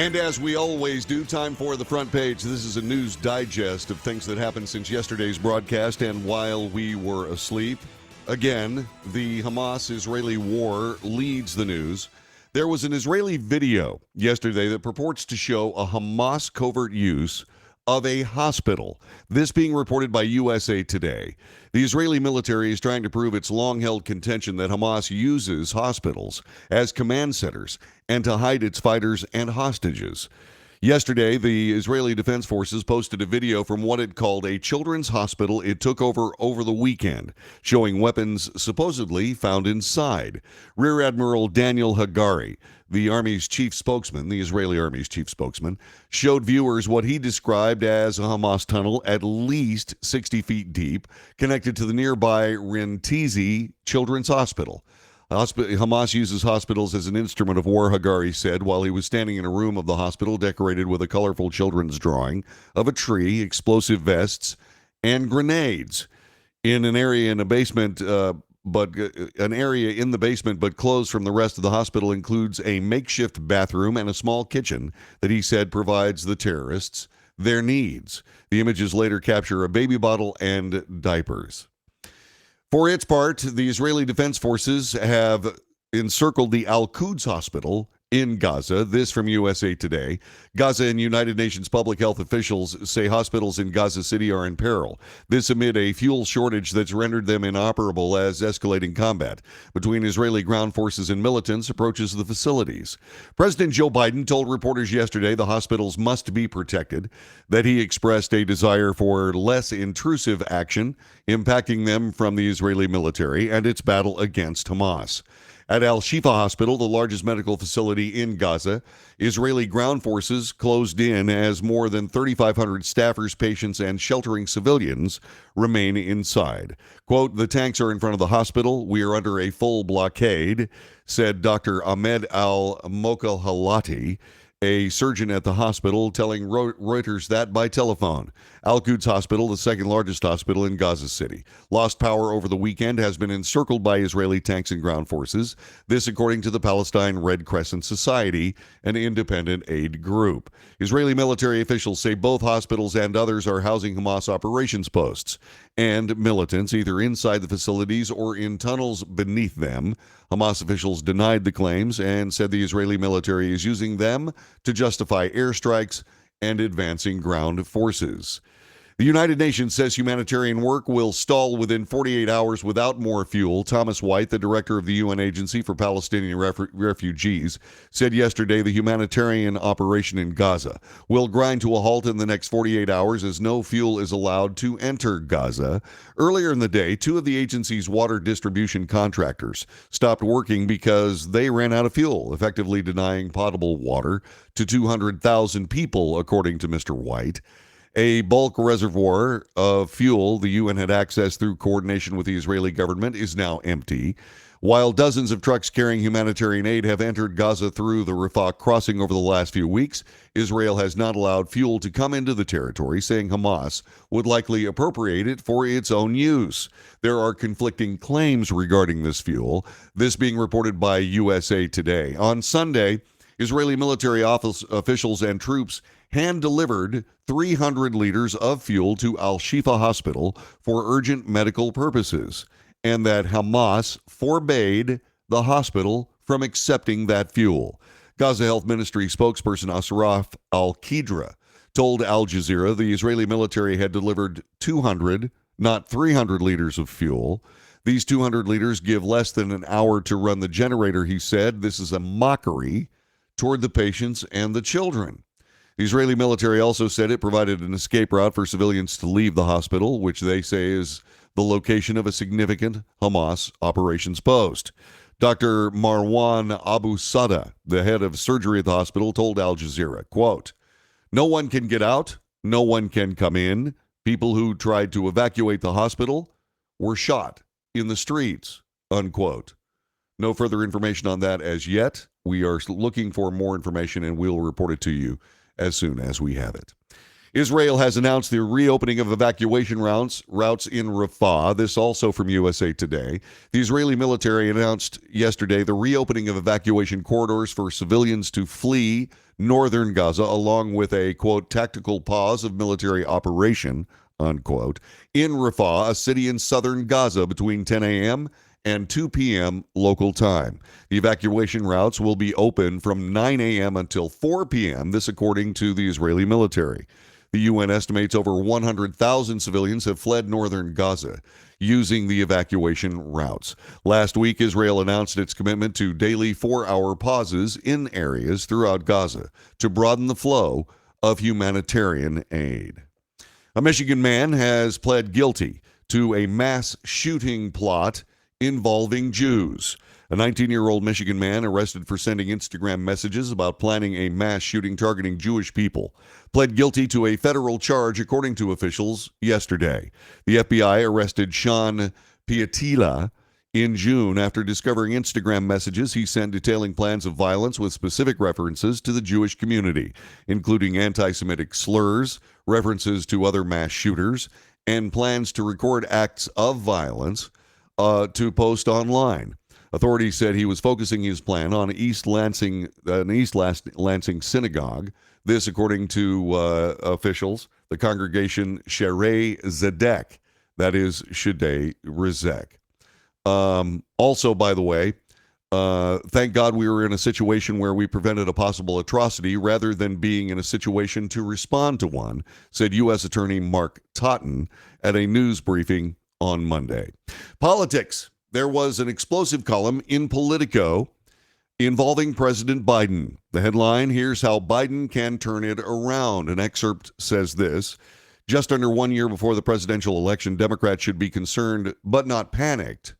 And as we always do, time for the front page. This is a news digest of things that happened since yesterday's broadcast and while we were asleep. Again, the Hamas-Israeli war leads the news. There was an Israeli video yesterday that purports to show a Hamas covert use of a hospital. This being reported by USA Today. The Israeli military is trying to prove its long-held contention that Hamas uses hospitals as command centers and to hide its fighters and hostages. Yesterday, the Israeli Defense Forces posted a video from what it called a children's hospital it took over the weekend, showing weapons supposedly found inside. Rear Admiral Daniel Hagari, the Army's chief spokesman, the Israeli Army's chief spokesman, showed viewers what he described as a Hamas tunnel at least 60 feet deep, connected to the nearby Rentizi Children's Hospital. Hamas uses hospitals as an instrument of war, Hagari said, while he was standing in a room of the hospital decorated with a colorful children's drawing of a tree, explosive vests, and grenades in an area in a basement. But an area in the basement, but closed from the rest of the hospital, includes a makeshift bathroom and a small kitchen that he said provides the terrorists their needs. The images later capture a baby bottle and diapers. For its part, the Israeli Defense Forces have encircled the Al-Quds Hospital in Gaza. This from USA Today. Gaza and United Nations public health officials say hospitals in Gaza City are in peril. This amid a fuel shortage that's rendered them inoperable as escalating combat between Israeli ground forces and militants approaches the facilities. President Joe Biden told reporters yesterday the hospitals must be protected, that he expressed a desire for less intrusive action impacting them from the Israeli military and its battle against Hamas. At Al-Shifa Hospital, the largest medical facility in Gaza, Israeli ground forces closed in as more than 3,500 staffers, patients, and sheltering civilians remain inside. Quote, "The tanks are in front of the hospital. We are under a full blockade," said Dr. Ahmed Al-Mokhalati, a surgeon at the hospital, telling Reuters that by telephone. Al-Quds Hospital, the second largest hospital in Gaza City, lost power over the weekend, has been encircled by Israeli tanks and ground forces. This according to the Palestine Red Crescent Society, an independent aid group. Israeli military officials say both hospitals and others are housing Hamas operations posts and militants either inside the facilities or in tunnels beneath them. Hamas officials denied the claims and said the Israeli military is using them to justify airstrikes and advancing ground forces. The United Nations says humanitarian work will stall within 48 hours without more fuel. Thomas White, the director of the UN Agency for Palestinian Refugees, said yesterday the humanitarian operation in Gaza will grind to a halt in the next 48 hours as no fuel is allowed to enter Gaza. Earlier in the day, two of the agency's water distribution contractors stopped working because they ran out of fuel, effectively denying potable water to 200,000 people, according to Mr. White. A bulk reservoir of fuel the UN had access through coordination with the Israeli government is now empty. While dozens of trucks carrying humanitarian aid have entered Gaza through the Rafah crossing over the last few weeks, Israel has not allowed fuel to come into the territory, saying Hamas would likely appropriate it for its own use. There are conflicting claims regarding this fuel, this being reported by USA Today. On Sunday, Israeli military officials and troops hand-delivered 300 liters of fuel to Al-Shifa Hospital for urgent medical purposes, and that Hamas forbade the hospital from accepting that fuel. Gaza Health Ministry spokesperson Asraf Al-Qidra told Al Jazeera the Israeli military had delivered 200, not 300 liters of fuel. These 200 liters give less than an hour to run the generator, he said. This is a mockery toward the patients and the children. The Israeli military also said it provided an escape route for civilians to leave the hospital, which they say is the location of a significant Hamas operations post. Dr. Marwan Abu Sada, the head of surgery at the hospital, told Al Jazeera, quote, "No one can get out, no one can come in. People who tried to evacuate the hospital were shot in the streets," unquote. No further information on that as yet. We are looking for more information, and we'll report it to you as soon as we have it. Israel has announced the reopening of evacuation routes in Rafah. This also from USA Today. The Israeli military announced yesterday the reopening of evacuation corridors for civilians to flee northern Gaza, along with a, quote, tactical pause of military operation, unquote, in Rafah, a city in southern Gaza, between 10 a.m. and 2 p.m. local time. The evacuation routes will be open from 9 a.m. until 4 p.m., this according to the Israeli military. The UN estimates over 100,000 civilians have fled northern Gaza using the evacuation routes. Last week, Israel announced its commitment to daily 4-hour pauses in areas throughout Gaza to broaden the flow of humanitarian aid. A Michigan man has pled guilty to a mass shooting plot involving Jews. A 19-year-old Michigan man arrested for sending Instagram messages about planning a mass shooting targeting Jewish people pled guilty to a federal charge, according to officials yesterday. The FBI arrested Sean Piatila in June after discovering Instagram messages he sent detailing plans of violence with specific references to the Jewish community, including anti-Semitic slurs, references to other mass shooters, and plans to record acts of violence to post online. Authorities said he was focusing his plan on an East Lansing synagogue. This, according to officials, the congregation Sherei Zedek, that is Shadei Rizek. Also, by the way, thank God we were in a situation where we prevented a possible atrocity rather than being in a situation to respond to one, said U.S. Attorney Mark Totten at a news briefing on Monday. Politics. There was an explosive column in Politico involving President Biden. The headline, here's how Biden can turn it around. An excerpt says this: just under 1 year before the presidential election, Democrats should be concerned, but not panicked,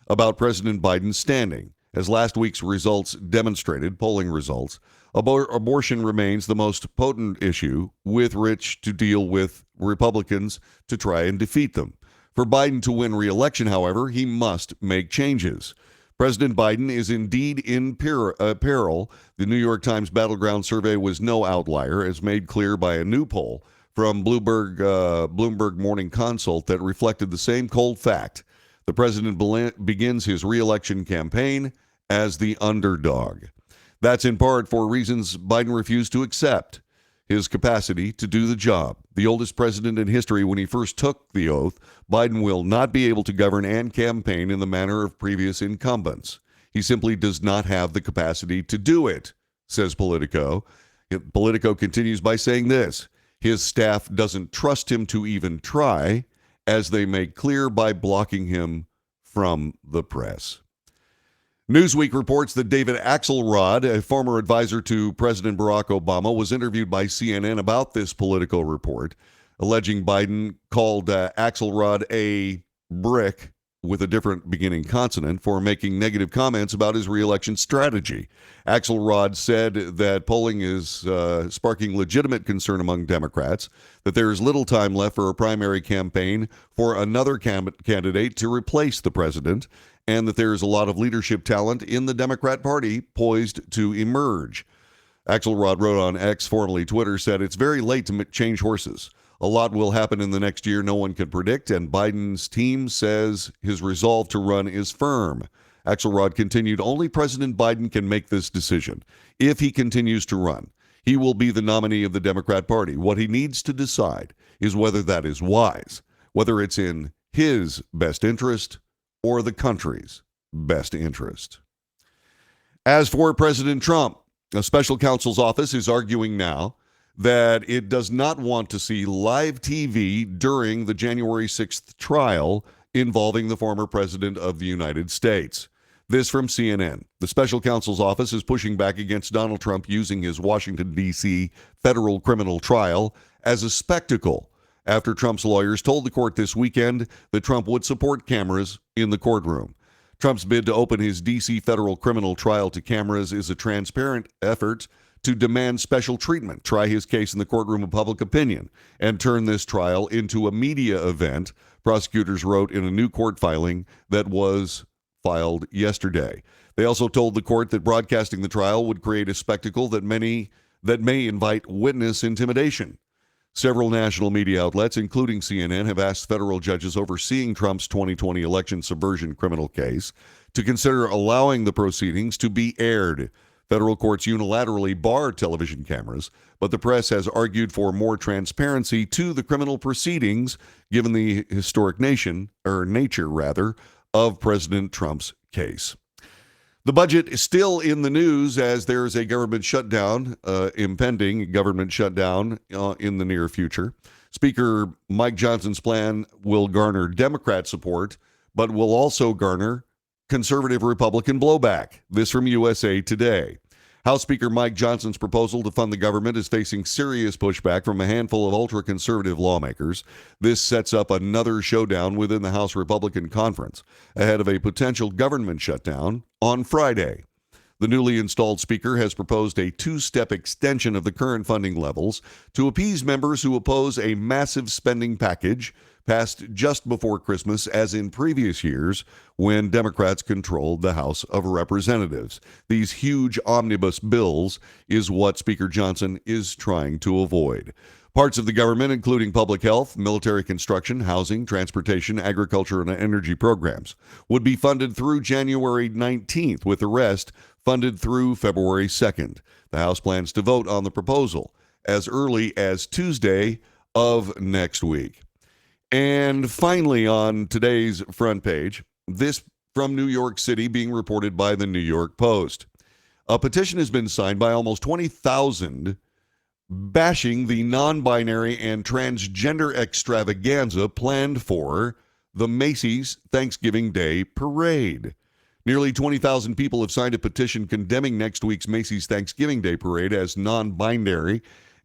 about President Biden's standing. As last week's results demonstrated, polling results, abortion remains the most potent issue with which to deal with Republicans to try and defeat them. For Biden to win re-election, however, he must make changes. President Biden is indeed in peril. The New York Times Battleground Survey was no outlier, as made clear by a new poll from Bloomberg Morning Consult that reflected the same cold fact. The president begins his re-election campaign as the underdog. That's in part for reasons Biden refused to accept: his capacity to do the job. The oldest president in history, when he first took the oath, Biden will not be able to govern and campaign in the manner of previous incumbents. He simply does not have the capacity to do it, says Politico. Politico continues by saying this: his staff doesn't trust him to even try, as they make clear by blocking him from the press. Newsweek reports that David Axelrod, a former advisor to President Barack Obama, was interviewed by CNN about this Politico report, alleging Biden called Axelrod a brick with a different beginning consonant for making negative comments about his re-election strategy. Axelrod said that polling is sparking legitimate concern among Democrats, that there is little time left for a primary campaign for another candidate to replace the president, and that there is a lot of leadership talent in the Democrat Party poised to emerge. Axelrod wrote on X, formerly Twitter, said, "It's very late to change horses. A lot will happen in the next year no one can predict, and Biden's team says his resolve to run is firm." Axelrod continued, "Only President Biden can make this decision. If he continues to run, he will be the nominee of the Democrat Party. What he needs to decide is whether that is wise, whether it's in his best interest or the country's best interest." As for President Trump, a special counsel's office is arguing now that it does not want to see live TV during the January 6th trial involving the former president of the United States. This from CNN. The special counsel's office is pushing back against Donald Trump using his Washington, D.C. federal criminal trial as a spectacle after Trump's lawyers told the court this weekend that Trump would support cameras in the courtroom. Trump's bid to open his D.C. federal criminal trial to cameras is a transparent effort to demand special treatment, try his case in the courtroom of public opinion, and turn this trial into a media event, prosecutors wrote in a new court filing that was filed yesterday. They also told the court that broadcasting the trial would create a spectacle that may invite witness intimidation. Several national media outlets, including CNN, have asked federal judges overseeing Trump's 2020 election subversion criminal case to consider allowing the proceedings to be aired. Federal courts unilaterally bar television cameras, but the press has argued for more transparency to the criminal proceedings given the historic nature of President Trump's case. The budget is still in the news as there is a government shutdown, impending government shutdown in the near future. Speaker Mike Johnson's plan will garner Democrat support, but will also garner conservative Republican blowback. This from USA Today. House Speaker Mike Johnson's proposal to fund the government is facing serious pushback from a handful of ultra-conservative lawmakers. This sets up another showdown within the House Republican Conference ahead of a potential government shutdown on Friday. The newly installed Speaker has proposed a two-step extension of the current funding levels to appease members who oppose a massive spending package passed just before Christmas, as in previous years when Democrats controlled the House of Representatives. These huge omnibus bills is what Speaker Johnson is trying to avoid. Parts of the government, including public health, military construction, housing, transportation, agriculture, and energy programs, would be funded through January 19th, with the rest funded through February 2nd. The House plans to vote on the proposal as early as Tuesday of next week. And finally, on today's front page, this from New York City being reported by the New York Post. A petition has been signed by almost 20,000 bashing the non-binary and transgender extravaganza planned for the Macy's Thanksgiving Day Parade. Nearly 20,000 people have signed a petition condemning next week's Macy's Thanksgiving Day Parade as non-binary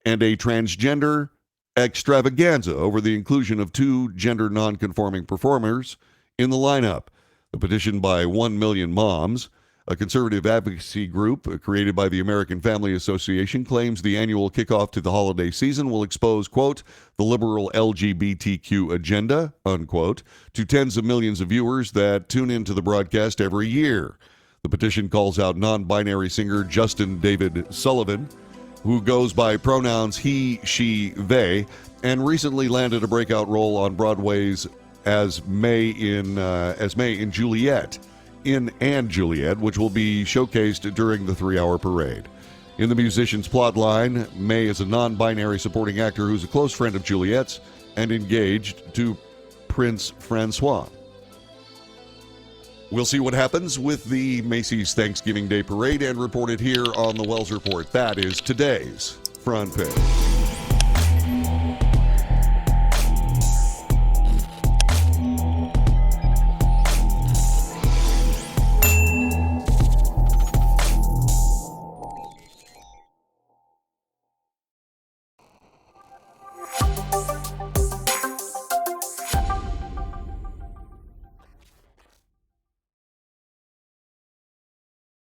and a transgender extravaganza over the inclusion of two gender non-conforming performers in the lineup. The petition by 1 Million Moms, a conservative advocacy group created by the American Family Association, claims the annual kickoff to the holiday season will expose, quote, the liberal LGBTQ agenda, unquote, to tens of millions of viewers that tune into the broadcast every year. The petition calls out non-binary singer Justin David Sullivan, who goes by pronouns he, she, they, and recently landed a breakout role on Broadway's as May in Juliet, which will be showcased during the 3-hour parade. In the musician's plotline, May is a non-binary supporting actor who's a close friend of Juliet's and engaged to Prince Francois. We'll see what happens with the Macy's Thanksgiving Day Parade and report it here on the Wells Report. That is today's front page.